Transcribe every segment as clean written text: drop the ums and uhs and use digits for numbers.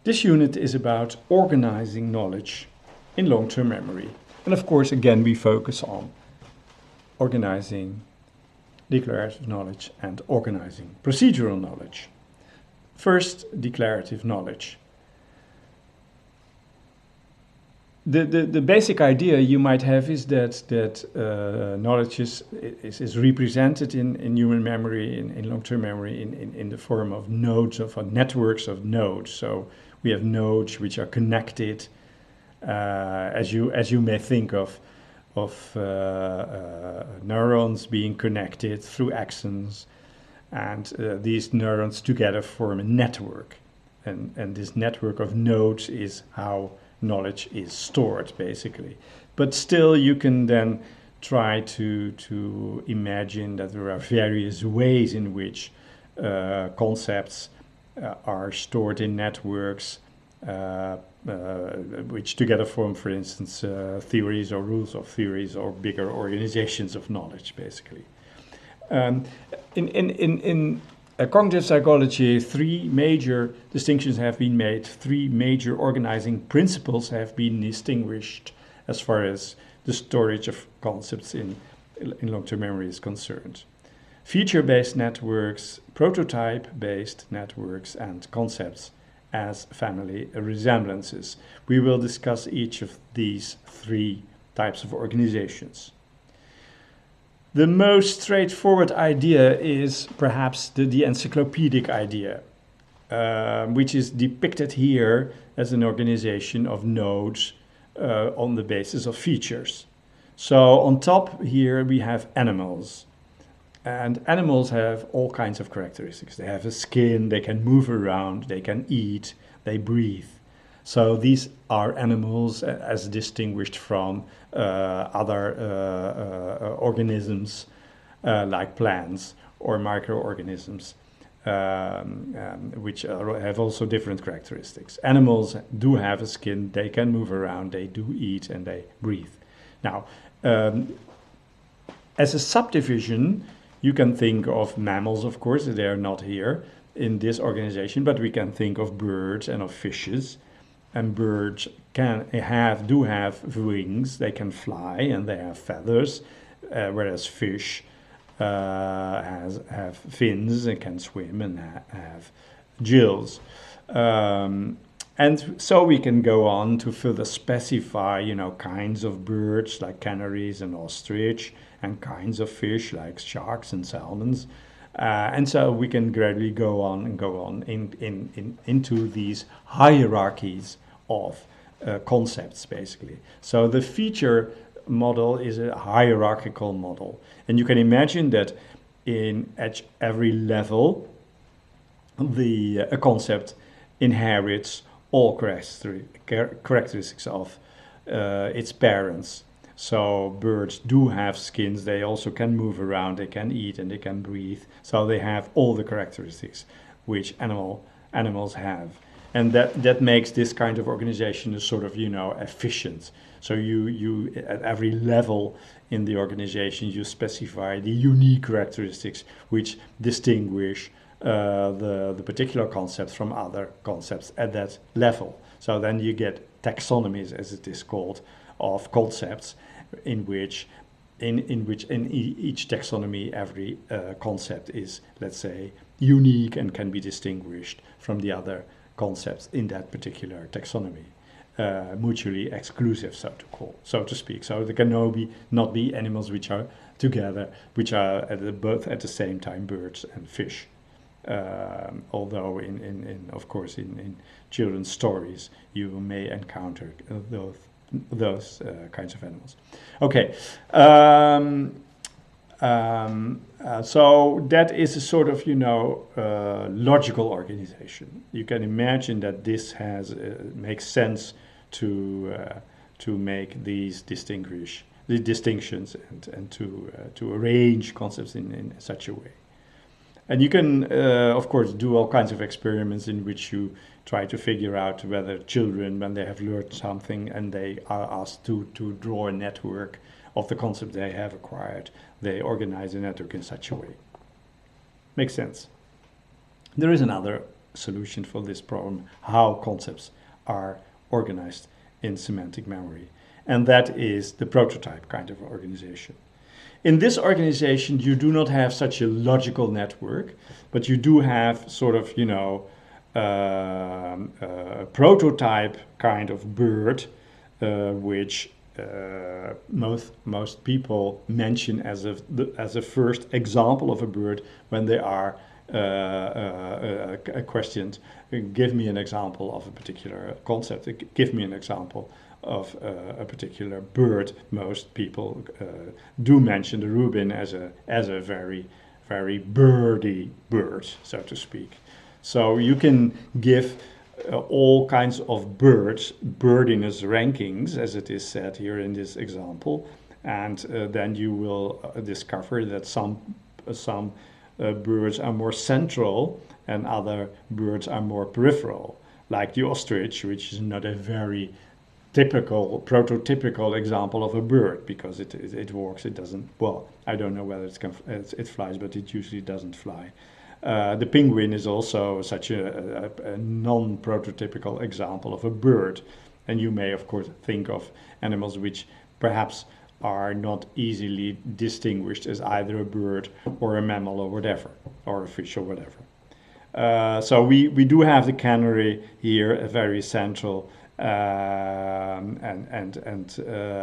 This unit is about organizing knowledge in long-term memory. And of course, again, we focus on organizing declarative knowledge and organizing procedural knowledge. First, declarative knowledge. The basic idea you might have is that knowledge is represented in human memory, in long-term memory, in the form of nodes, of networks of nodes. So we have nodes which are connected, as you may think of neurons being connected through axons, and these neurons together form a network, and this network of nodes is how knowledge is stored, basically. But still, you can then try to imagine that there are various ways in which concepts are stored in networks, which together form, for instance, theories or rules of theories or bigger organizations of knowledge, basically. In cognitive psychology, three major distinctions have been made. Three major organizing principles have been distinguished as far as the storage of concepts in long-term memory is concerned. Feature-based networks, prototype-based networks, and concepts as family resemblances. We will discuss each of these three types of organizations. The most straightforward idea is perhaps the encyclopedic idea, which is depicted here as an organization of nodes on the basis of features. So on top here we have animals. And animals have all kinds of characteristics. They have a skin, they can move around, they can eat, they breathe. So these are animals as distinguished from other organisms like plants or microorganisms, which have also different characteristics. Animals do have a skin, they can move around, they do eat, and they breathe. Now, as a subdivision, you can think of mammals, of course, they are not here in this organization, but we can think of birds and of fishes. And birds do have wings, they can fly, and they have feathers, whereas fish have fins and can swim and have gills. And so we can go on to further specify, kinds of birds like canaries and ostrich, and kinds of fish like sharks and salmons. And so we can gradually go on into these hierarchies of concepts, basically. So the feature model is a hierarchical model. And you can imagine that at every level, a concept inherits all characteristics of its parents. So birds do have skins, they also can move around, they can eat, and they can breathe. So they have all the characteristics which animals have. And that makes this kind of organization a sort of, efficient. So you at every level in the organization, you specify the unique characteristics which distinguish the particular concept from other concepts at that level. So then you get taxonomies, as it is called, of concepts in which in each taxonomy every concept is, let's say, unique and can be distinguished from the other concepts in that particular taxonomy, mutually exclusive, so to speak. So there can not be animals which are together, which are both at the same time birds and fish. Although of course in children's stories you may encounter those kinds of animals. Okay, so that is a sort of logical organization. You can imagine that this makes sense to make these distinctions and to arrange concepts in such a way. And you can, of course, do all kinds of experiments in which you try to figure out whether children, when they have learned something and they are asked to draw a network of the concept they have acquired, they organize a network in such a way. Makes sense. There is another solution for this problem, how concepts are organized in semantic memory. And that is the prototype kind of organization. In this organization, you do not have such a logical network, but you do have sort of, a prototype kind of bird, which most people mention as a first example of a bird when they are questioned. Give me an example of a particular concept. Give me an example of a particular bird. Most people do mention the robin as a very, very birdy bird, so to speak. So you can give all kinds of birds birdiness rankings, as it is said here in this example, and then you will discover that some birds are more central and other birds are more peripheral, like the ostrich, which is not a very typical, prototypical example of a bird, because it walks, it doesn't, well, I don't know whether it flies, but it usually doesn't fly. The penguin is also such a non-prototypical example of a bird. And you may, of course, think of animals which perhaps are not easily distinguished as either a bird or a mammal or whatever, or a fish or whatever. So we do have the canary here, a very central, and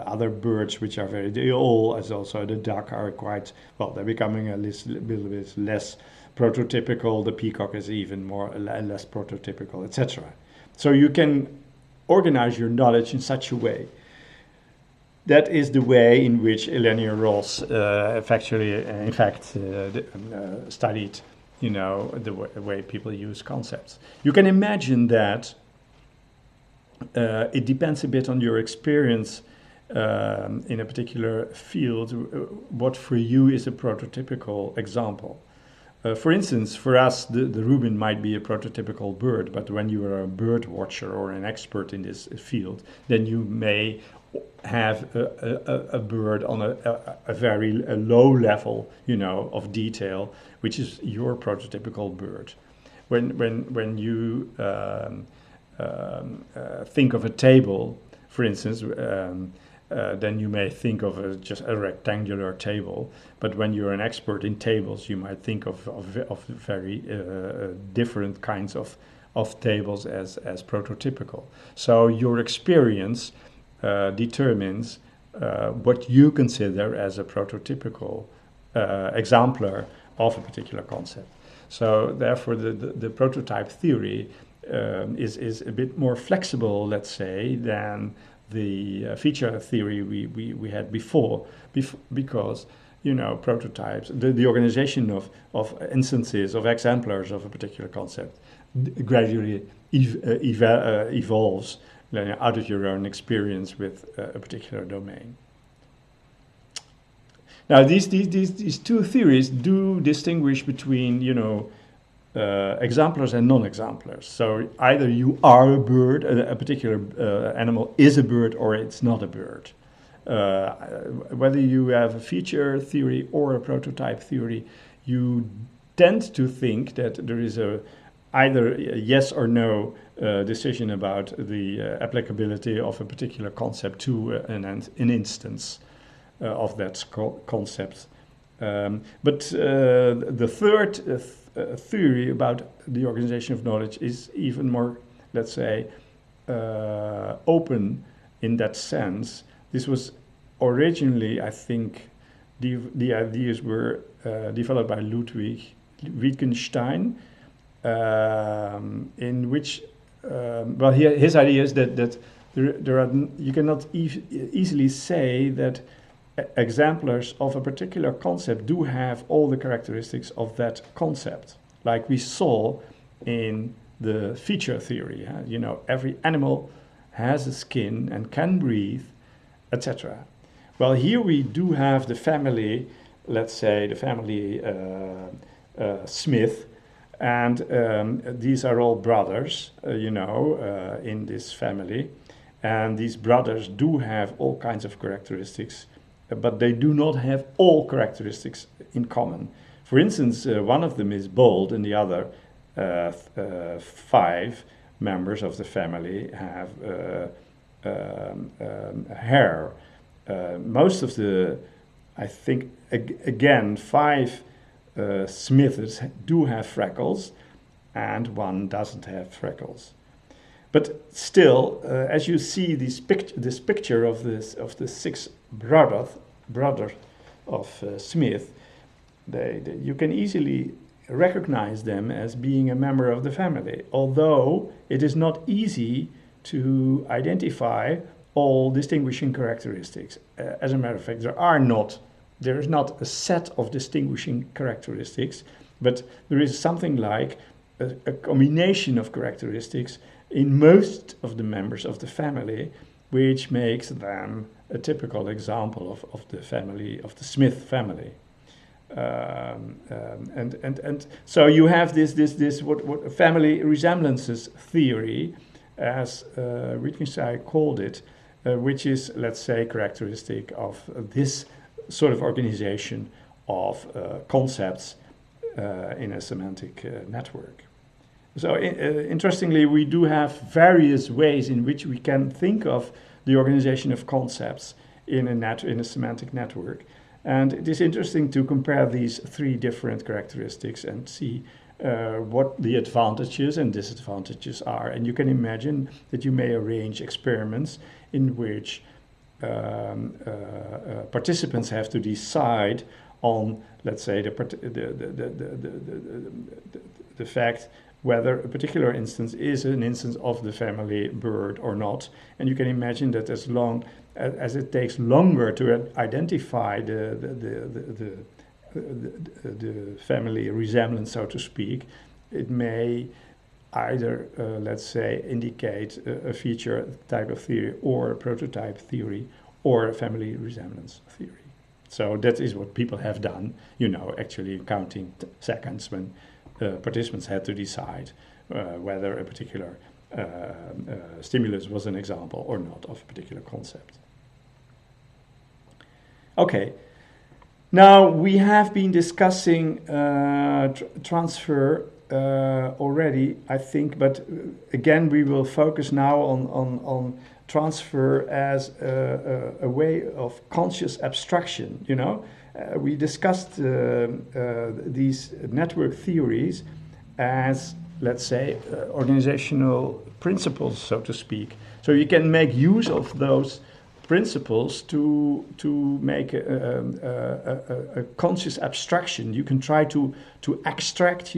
other birds which are very, they all, as also the duck, are quite, well, they're becoming a little bit less prototypical. The peacock is even more less prototypical, etc. So you can organize your knowledge in such a way. That is the way in which Eleni-Ross studied, the way people use concepts. You can imagine that it depends a bit on your experience in a particular field, what for you is a prototypical example. For instance, for us, the robin might be a prototypical bird, but when you are a bird watcher or an expert in this field, then you may have a bird on a very low level, of detail, which is your prototypical bird. When you think of a table, for instance, then you may think of just a rectangular table. But when you're an expert in tables, you might think of very different kinds of tables as prototypical. So your experience determines what you consider as a prototypical exemplar of a particular concept. So therefore, the prototype theory is a bit more flexible, let's say, than the feature theory we had before, because prototypes, the organization of instances, of exemplars of a particular concept gradually evolves out of your own experience with a particular domain. Now these two theories do distinguish between exemplars and non-exemplars. So either you are a bird, a particular animal is a bird, or it's not a bird. Whether you have a feature theory or a prototype theory, you tend to think that there is either a yes or no decision about the applicability of a particular concept to an instance of that concept. But the third theory about the organization of knowledge is even more, let's say, open in that sense. This was originally, I think, the ideas were developed by Ludwig Wittgenstein, in which, his idea is that there are, you cannot easily say that exemplars of a particular concept do have all the characteristics of that concept, like we saw in the feature theory. Every animal has a skin and can breathe, etc. Well, here we do have the family, let's say the family Smith, and these are all brothers, in this family, and these brothers do have all kinds of characteristics, but they do not have all characteristics in common. For instance, one of them is bald and the other 5 members of the family have hair. Most of the, I think, again, 5 Smiths do have freckles, and 1 doesn't have freckles. But still, as you see this picture of the 6 brothers of Smith, you can easily recognize them as being a member of the family, although it is not easy to identify all distinguishing characteristics. As a matter of fact, there is not a set of distinguishing characteristics, but there is something like a combination of characteristics in most of the members of the family, which makes them a typical example of the family, of the Smith family. And so you have this what family resemblances theory, as Wittgenstein called it, which is, let's say, characteristic of this sort of organization of concepts in a semantic network. So interestingly, we do have various ways in which we can think of the organization of concepts in a semantic network. And it is interesting to compare these 3 different characteristics and see what the advantages and disadvantages are. And you can imagine that you may arrange experiments in which participants have to decide on, let's say, the fact whether a particular instance is an instance of the family bird or not. And you can imagine that as long as it takes longer to identify the family resemblance, so to speak, it may either, let's say, indicate a feature type of theory or a prototype theory or a family resemblance theory. So that is what people have done, actually counting seconds when participants had to decide whether a particular stimulus was an example or not of a particular concept. Okay, now we have been discussing transfer already, I think, but again we will focus now on transfer as a way of conscious abstraction. We discussed these network theories as, let's say, organizational principles, so to speak. So you can make use of those principles to make a conscious abstraction. You can try to extract,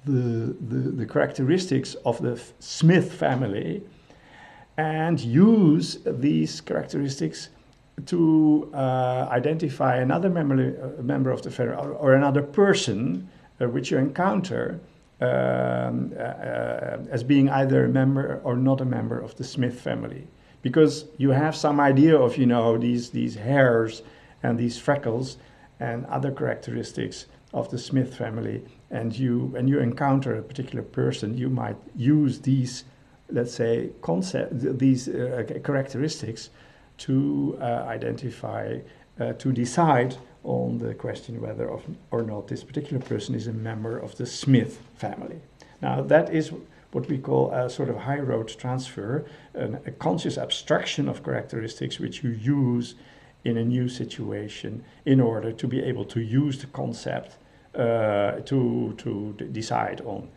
the characteristics of the Smith family and use these characteristics to identify another member of the family or another person which you encounter as being either a member or not a member of the Smith family. Because you have some idea of, these hairs and these freckles and other characteristics of the Smith family, and when you encounter a particular person, you might use these, let's say, these characteristics to identify, to decide on the question whether or not this particular person is a member of the Smith family. Now, that is what we call a sort of high road transfer, a conscious abstraction of characteristics which you use in a new situation in order to be able to use the concept to decide on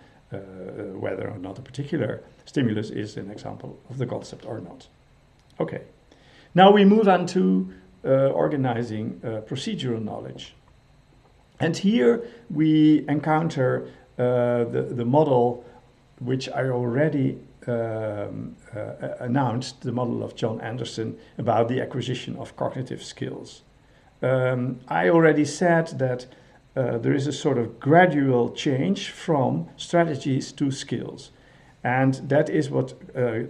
whether or not a particular stimulus is an example of the concept or not. Okay, now we move on to organizing procedural knowledge. And here we encounter the model which I already announced, the model of John Anderson about the acquisition of cognitive skills. I already said that there is a sort of gradual change from strategies to skills. And that is what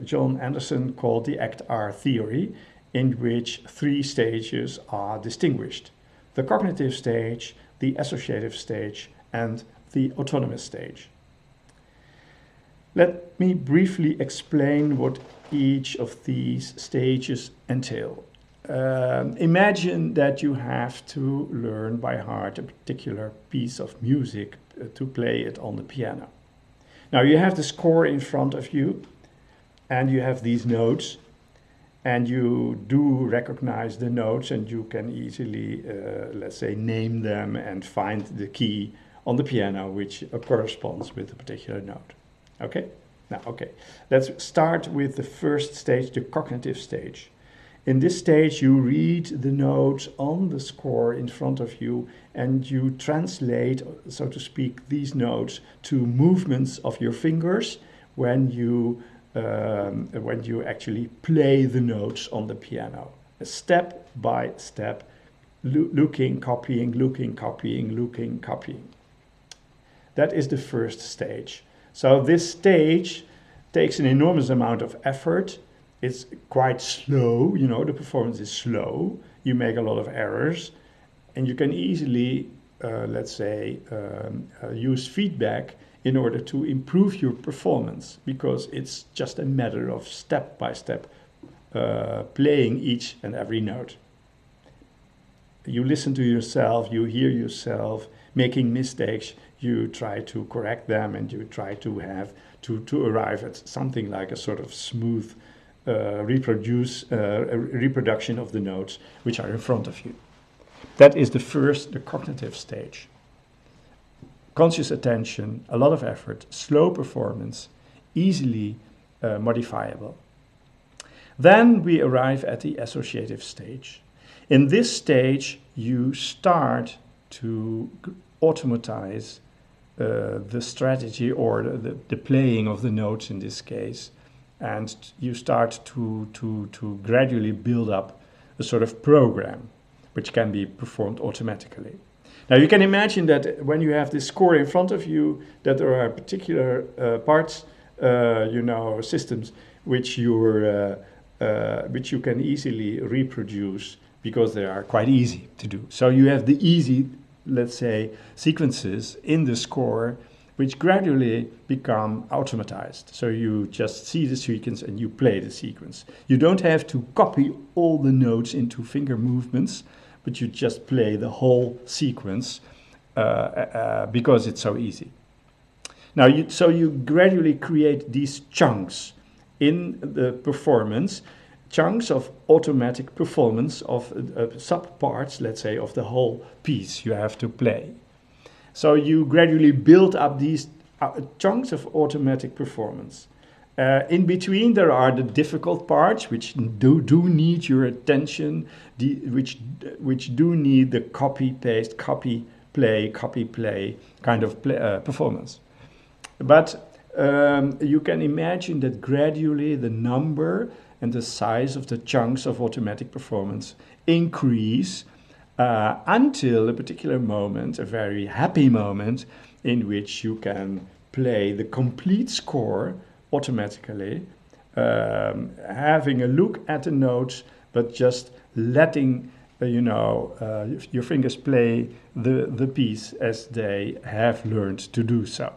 John Anderson called the ACT-R theory, in which 3 stages are distinguished: the cognitive stage, the associative stage, and the autonomous stage. Let me briefly explain what each of these stages entail. Imagine that you have to learn by heart a particular piece of music to play it on the piano. Now you have the score in front of you, and you have these notes, and you do recognize the notes, and you can easily, let's say, name them and find the key on the piano which corresponds with a particular note. Okay? Now, okay, let's start with the first stage, the cognitive stage. In this stage, you read the notes on the score in front of you, and you translate, so to speak, these notes to movements of your fingers when you actually play the notes on the piano, step by step, looking, copying, looking, copying, looking, copying. That is the first stage. So this stage takes an enormous amount of effort. It's quite slow, you know, the performance is slow. You make a lot of errors, and you can easily, let's say, use feedback in order to improve your performance, because it's just a matter of step by step playing each and every note. You listen to yourself, you hear yourself making mistakes, you try to correct them, and you try to have to arrive at something like a sort of smooth reproduction of the notes which are in front of you. That is the cognitive stage. Conscious attention, a lot of effort, slow performance, easily modifiable. Then we arrive at the associative stage. In this stage, you start to automatize the strategy, or the playing of the notes in this case, and you start to gradually build up a sort of program which can be performed automatically. Now you can imagine that when you have this score in front of you, that there are particular parts, systems which you can easily reproduce because they are quite easy to do. So you have the easy, let's say, sequences in the score which gradually become automatized. So you just see the sequence and you play the sequence. You don't have to copy all the notes into finger movements, but you just play the whole sequence because it's so easy. Now, you gradually create these chunks in the performance, chunks of automatic performance of sub-parts, let's say, of the whole piece you have to play. So you gradually build up these chunks of automatic performance. In between, there are the difficult parts which do need your attention, which do need the copy-paste, copy-play kind of performance. But you can imagine that gradually the number and the size of the chunks of automatic performance increase until a particular moment, a very happy moment, in which you can play the complete score automatically, having a look at the notes, but just letting your fingers play the piece as they have learned to do so.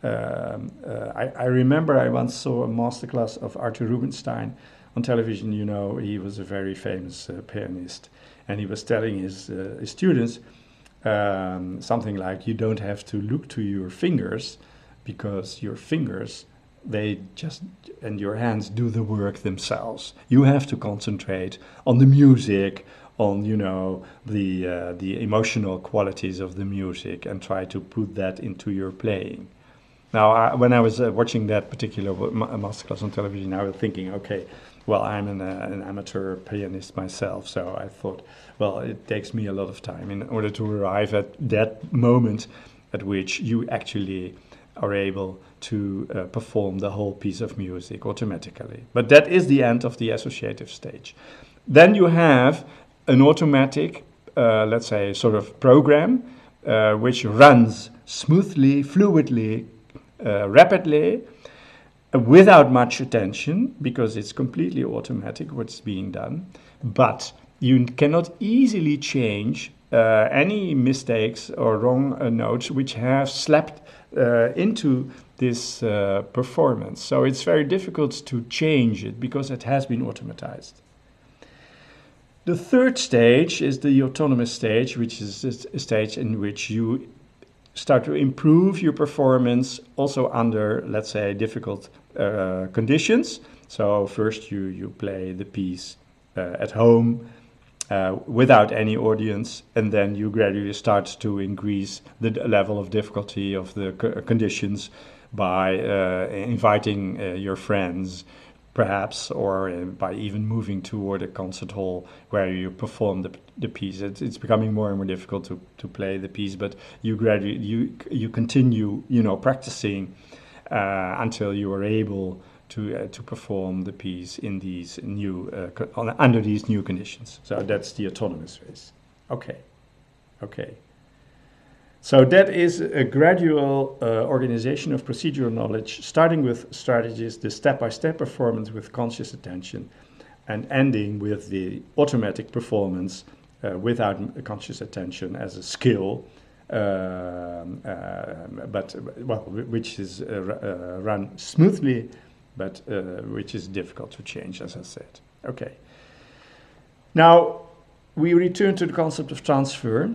I remember I once saw a masterclass of Arthur Rubinstein on television. You know, he was a very famous pianist, and he was telling his students something like, you don't have to look to your fingers, because your fingers, and your hands do the work themselves. You have to concentrate on the music, on the emotional qualities of the music, and try to put that into your playing. Now, when I was watching that particular masterclass on television, I was thinking, okay, well, I'm an amateur pianist myself, so I thought, well, it takes me a lot of time in order to arrive at that moment at which you actually are able to perform the whole piece of music automatically. But that is the end of the associative stage. Then you have an automatic, let's say, sort of program which runs smoothly, fluidly, rapidly, without much attention, because it's completely automatic what's being done. But you cannot easily change any mistakes or wrong notes which have slept into this performance. So it's very difficult to change it because it has been automatized. The third stage is the autonomous stage, which is a stage in which you start to improve your performance also under, let's say, difficult conditions. So first you play the piece at home without any audience, and then you gradually start to increase the level of difficulty of the conditions by inviting your friends, perhaps, or by even moving toward a concert hall where you perform the piece. It's becoming more and more difficult to play the piece, but you gradually you continue, practicing until you are able to perform the piece in these new under these new conditions. So that's the autonomous phase. Okay. So that is a gradual organization of procedural knowledge, starting with strategies, the step-by-step performance with conscious attention, and ending with the automatic performance without conscious attention as a skill, which is run smoothly, but which is difficult to change, as I said. Okay. Now we return to the concept of transfer.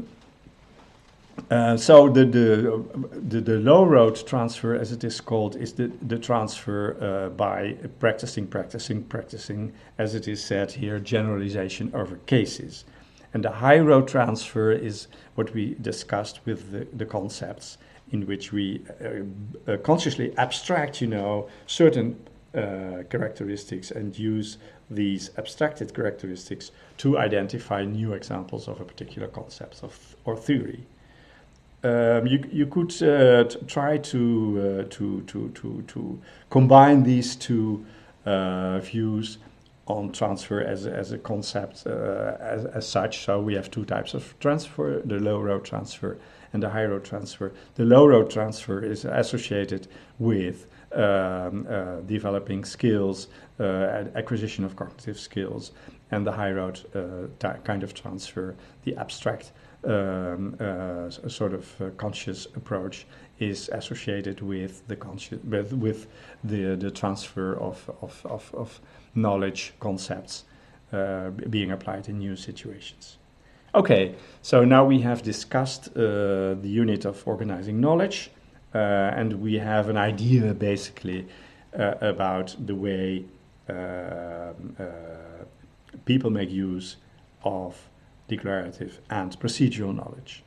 So the low road transfer, as it is called, is the transfer by practicing, as it is said here, generalization over cases. And the high road transfer is what we discussed with the concepts, in which we consciously abstract, certain characteristics and use these abstracted characteristics to identify new examples of a particular concept or theory. You could try to combine these two views on transfer as a concept as such. So we have two types of transfer: the low road transfer and the high road transfer. The low road transfer is associated with developing skills, acquisition of cognitive skills, and the high road kind of transfer, the abstract sort of conscious approach, is associated with the transfer of knowledge concepts being applied in new situations. Okay, so now we have discussed the unit of organizing knowledge, and we have an idea basically about the way people make use of declarative and procedural knowledge.